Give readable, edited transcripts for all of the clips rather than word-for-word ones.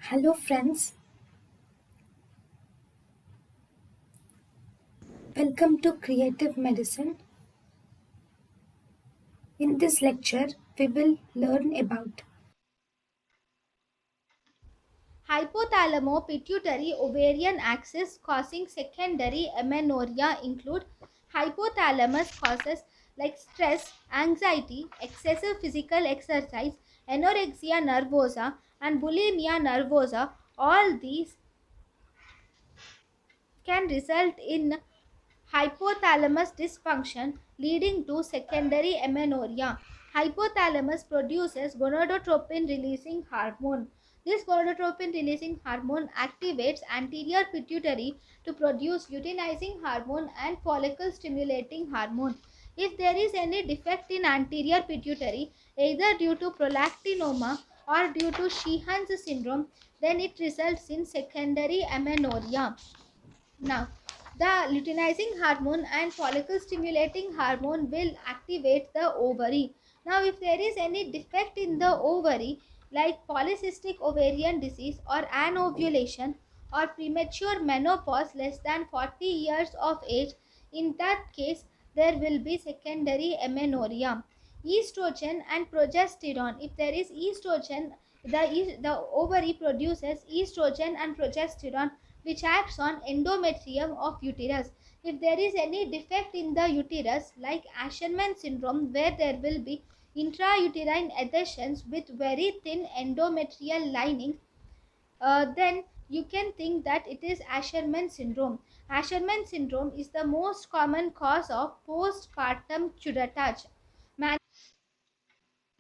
Hello, friends. Welcome to Creative Medicine. In this lecture, we will learn about Hypothalamo-pituitary-ovarian axis causing secondary amenorrhea include hypothalamus causes like stress, anxiety, excessive physical exercise, anorexia nervosa, and bulimia nervosa. All these can result in hypothalamus dysfunction leading to secondary amenorrhea. Hypothalamus produces gonadotropin releasing hormone. This gonadotropin releasing hormone activates anterior pituitary to produce luteinizing hormone and follicle stimulating hormone. If there is any defect in anterior pituitary, either due to prolactinoma or due to Sheehan's syndrome, then it results in secondary amenorrhea. Now, the luteinizing hormone and follicle stimulating hormone will activate the ovary. Now, if there is any defect in the ovary, like polycystic ovarian disease or anovulation or premature menopause less than 40 years of age, in that case, there will be secondary amenorrhea. Estrogen and progesterone. If there is estrogen, the ovary produces estrogen and progesterone which acts on endometrium of uterus. If there is any defect in the uterus like Asherman syndrome where there will be intrauterine adhesions with very thin endometrial lining, then you can think that it is Asherman syndrome. Asherman syndrome is the most common cause of postpartum curettage.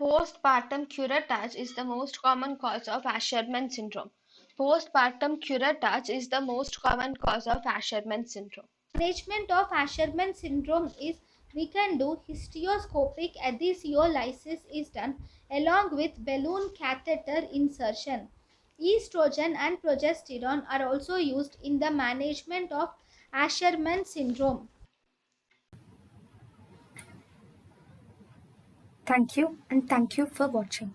Postpartum curettage is the most common cause of Asherman syndrome. Postpartum curettage is the most common cause of Asherman syndrome. Management of Asherman syndrome is we can do hysteroscopic adhesiolysis is done along with balloon catheter insertion. Estrogen and progesterone are also used in the management of Asherman syndrome. thank you and thank you for watching.